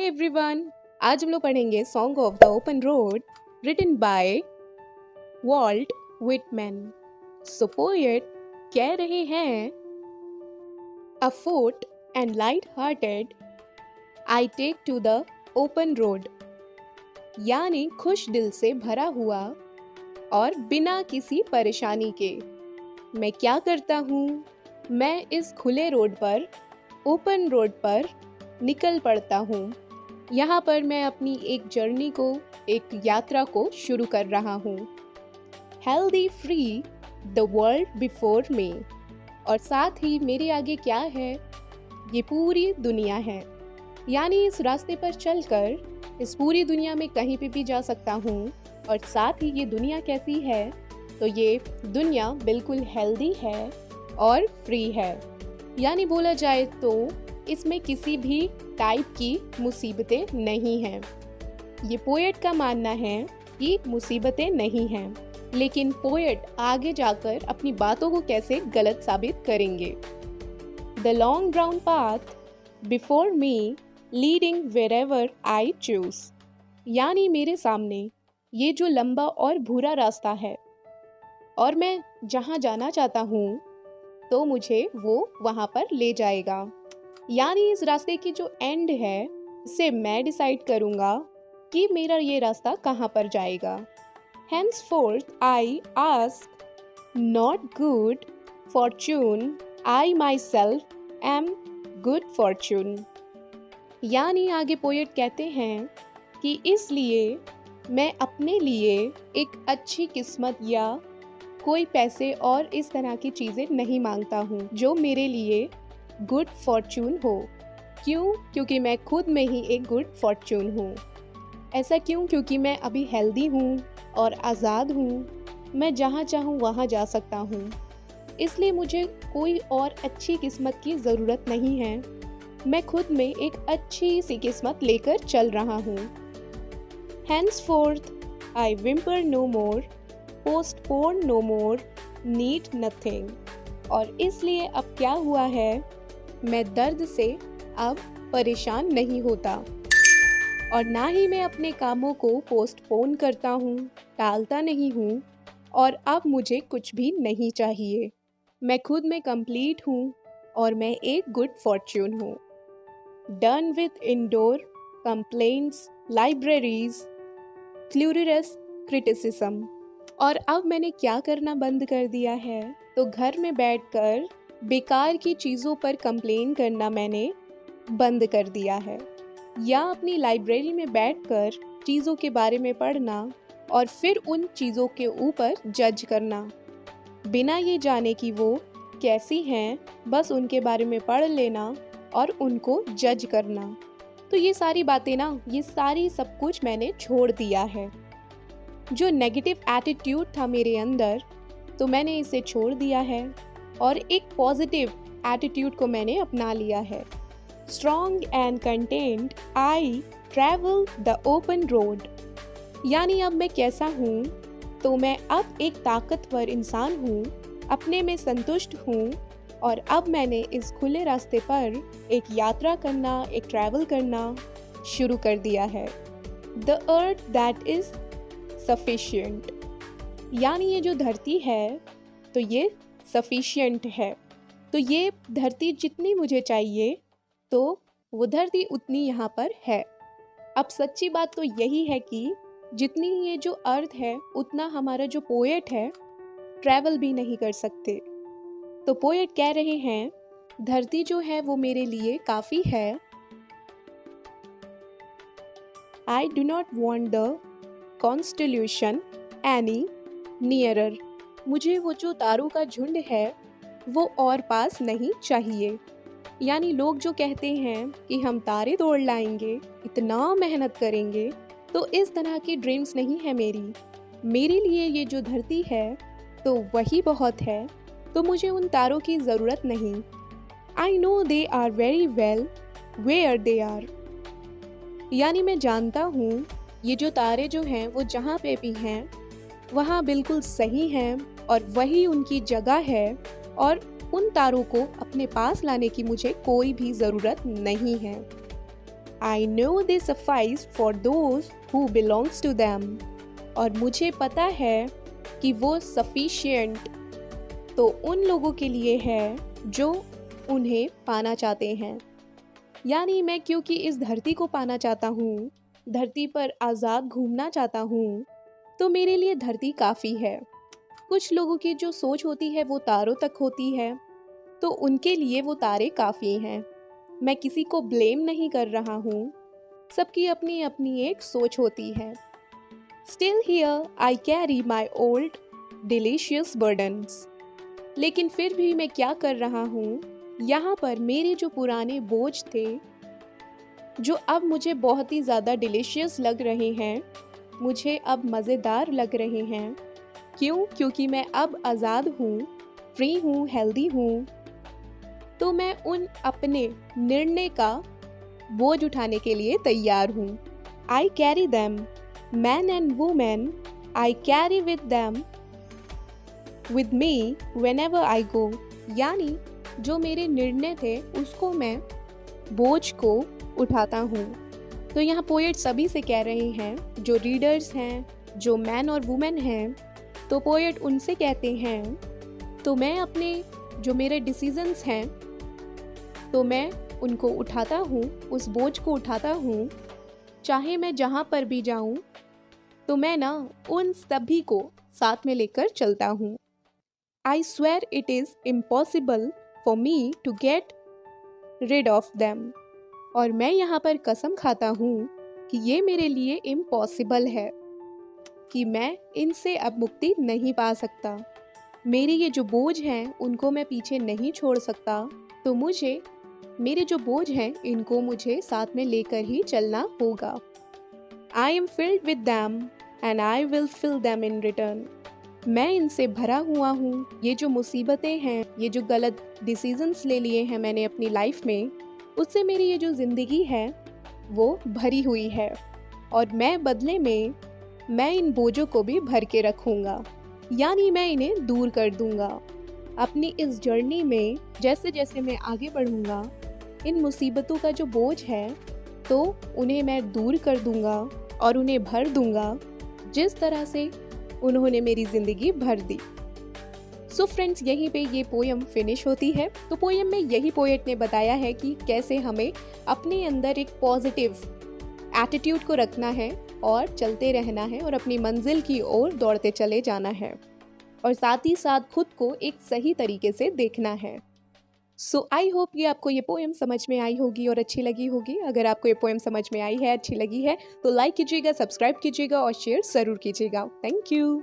Hi everyone. आज हम लोग पढ़ेंगे song of the open road written by Walt Whitman. So poet कह रहे हैं, afoot and light hearted I take to the open road. यानी खुश दिल से भरा हुआ और बिना किसी परेशानी के मैं क्या करता हूँ, मैं इस खुले रोड पर, ओपन रोड पर निकल पड़ता हूँ। यहाँ पर मैं अपनी एक जर्नी को, एक यात्रा को शुरू कर रहा हूँ। Healthy free the world before me, और साथ ही मेरे आगे क्या है, ये पूरी दुनिया है। यानी इस रास्ते पर चलकर इस पूरी दुनिया में कहीं पे भी जा सकता हूँ। और साथ ही ये दुनिया कैसी है, तो ये दुनिया बिल्कुल हेल्दी है और फ्री है। यानी बोला जाए तो इसमें किसी भी टाइप की मुसीबतें नहीं हैं। ये पोएट का मानना है कि मुसीबतें नहीं हैं, लेकिन पोएट आगे जाकर अपनी बातों को कैसे गलत साबित करेंगे। The long brown path before me leading wherever I choose. यानी मेरे सामने ये जो लंबा और भूरा रास्ता है, और मैं जहाँ जाना चाहता हूँ तो मुझे वो वहाँ पर ले जाएगा। यानी इस रास्ते की जो एंड है, इसे मैं डिसाइड करूँगा कि मेरा ये रास्ता कहाँ पर जाएगा। Henceforth I ask not good fortune, I myself am good fortune। यानी आगे पोएट कहते हैं कि इसलिए मैं अपने लिए एक अच्छी किस्मत या कोई पैसे और इस तरह की चीज़ें नहीं मांगता हूँ जो मेरे लिए गुड फॉर्चून हो। क्यों? क्योंकि मैं खुद में ही एक गुड फॉर्चून हूँ। ऐसा क्यों? क्योंकि मैं अभी हेल्दी हूँ और आज़ाद हूँ। मैं जहाँ चाहूँ वहाँ जा सकता हूँ। इसलिए मुझे कोई और अच्छी किस्मत की ज़रूरत नहीं है। मैं खुद में एक अच्छी सी किस्मत लेकर चल रहा हूँ। Henceforth I whimper no more, postpone no more, need nothing। और इसलिए अब क्या हुआ है, मैं दर्द से अब परेशान नहीं होता, और ना ही मैं अपने कामों को पोस्टपोन करता हूँ, टालता नहीं हूँ। और अब मुझे कुछ भी नहीं चाहिए। मैं खुद में कंप्लीट हूँ और मैं एक गुड फॉर्च्यून हूँ। Done with indoor complaints, libraries, curious criticism. और अब मैंने क्या करना बंद कर दिया है, तो घर में बैठकर बेकार की चीज़ों पर कंप्लेन करना मैंने बंद कर दिया है, या अपनी लाइब्रेरी में बैठकर चीज़ों के बारे में पढ़ना और फिर उन चीज़ों के ऊपर जज करना, बिना ये जाने कि वो कैसी हैं, बस उनके बारे में पढ़ लेना और उनको जज करना। तो ये सारी बातें ना, ये सारी सब कुछ मैंने छोड़ दिया है। जो नेगेटिव एटीट्यूड था मेरे अंदर, तो मैंने इसे छोड़ दिया है और एक पॉजिटिव एटीट्यूड को मैंने अपना लिया है। Strong and content I travel the open road. यानी अब मैं कैसा हूँ, तो मैं अब एक ताकतवर इंसान हूँ, अपने में संतुष्ट हूँ, और अब मैंने इस खुले रास्ते पर एक यात्रा करना, एक ट्रैवल करना शुरू कर दिया है। The earth that is sufficient. यानी ये जो धरती है, तो ये सफिशिएंट है। तो ये धरती जितनी मुझे चाहिए, तो वो धरती उतनी यहाँ पर है। अब सच्ची बात तो यही है कि जितनी ये जो अर्थ है, उतना हमारा जो पोएट है ट्रैवल भी नहीं कर सकते। तो पोएट कह रहे हैं, धरती जो है वो मेरे लिए काफ़ी है। I do not want the constellation any nearer. मुझे वो जो तारों का झुंड है वो और पास नहीं चाहिए। यानी लोग जो कहते हैं कि हम तारे तोड़ लाएंगे, इतना मेहनत करेंगे, तो इस तरह की ड्रीम्स नहीं है मेरी। मेरे लिए ये जो धरती है तो वही बहुत है, तो मुझे उन तारों की ज़रूरत नहीं। I know they are very well where they are. यानी मैं जानता हूँ ये जो तारे जो हैं वो जहाँ पे भी हैं वहाँ बिल्कुल सही हैं, और वही उनकी जगह है, और उन तारों को अपने पास लाने की मुझे कोई भी ज़रूरत नहीं है। I know they suffice for those who belongs to them. और मुझे पता है कि वो sufficient तो उन लोगों के लिए है जो उन्हें पाना चाहते हैं। यानी मैं क्योंकि इस धरती को पाना चाहता हूँ, धरती पर आज़ाद घूमना चाहता हूँ, तो मेरे लिए धरती काफ़ी है। कुछ लोगों की जो सोच होती है वो तारों तक होती है, तो उनके लिए वो तारे काफ़ी हैं। मैं किसी को ब्लेम नहीं कर रहा हूँ, सबकी अपनी अपनी एक सोच होती है। Still here I carry my old delicious burdens. लेकिन फिर भी मैं क्या कर रहा हूँ, यहाँ पर मेरे जो पुराने बोझ थे, जो अब मुझे बहुत ही ज़्यादा डिलीशियस लग रहे हैं, मुझे अब मज़ेदार लग रहे हैं। क्यों? क्योंकि मैं अब आज़ाद हूँ, फ्री हूँ, हेल्दी हूँ। तो मैं उन अपने निर्णय का बोझ उठाने के लिए तैयार हूँ। I carry them, man and woman, I carry with them, with me whenever I go. यानी जो मेरे निर्णय थे उसको मैं बोझ को उठाता हूँ। तो यहाँ पोएट सभी से कह रहे हैं, जो रीडर्स हैं, जो मैन और वुमेन हैं, तो पोएट उनसे कहते हैं तो मैं अपने जो मेरे डिसीजंस हैं तो मैं उनको उठाता हूँ, उस बोझ को उठाता हूँ। चाहे मैं जहाँ पर भी जाऊँ तो मैं ना उन सभी को साथ में लेकर चलता हूँ। I swear it is impossible for me to get rid of them. और मैं यहाँ पर कसम खाता हूँ कि ये मेरे लिए इम्पॉसिबल है कि मैं इनसे अब मुक्ति नहीं पा सकता। मेरे ये जो बोझ हैं उनको मैं पीछे नहीं छोड़ सकता, तो मुझे मेरे जो बोझ हैं इनको मुझे साथ में लेकर ही चलना होगा। I am filled with them and I will fill them in return. मैं इनसे भरा हुआ हूँ। ये जो मुसीबतें हैं, ये जो गलत डिसीजंस ले लिए हैं मैंने अपनी लाइफ में, उससे मेरी ये जो ज़िंदगी है वो भरी हुई है, और मैं बदले में मैं इन बोझों को भी भर के रखूँगा, यानी मैं इन्हें दूर कर दूँगा। अपनी इस जर्नी में जैसे जैसे मैं आगे बढ़ूँगा, इन मुसीबतों का जो बोझ है तो उन्हें मैं दूर कर दूँगा और उन्हें भर दूँगा जिस तरह से उन्होंने मेरी ज़िंदगी भर दी। सो फ्रेंड्स, यहीं पे ये पोएम फिनिश होती है। तो पोएम में यही पोएट ने बताया है कि कैसे हमें अपने अंदर एक पॉजिटिव एटीट्यूड को रखना है और चलते रहना है और अपनी मंजिल की ओर दौड़ते चले जाना है, और साथ ही साथ खुद को एक सही तरीके से देखना है। सो आई होप ये आपको ये पोएम समझ में आई होगी और अच्छी लगी होगी। अगर आपको ये पोएम समझ में आई है, अच्छी लगी है, तो लाइक कीजिएगा, सब्सक्राइब कीजिएगा और शेयर ज़रूर कीजिएगा। Thank you.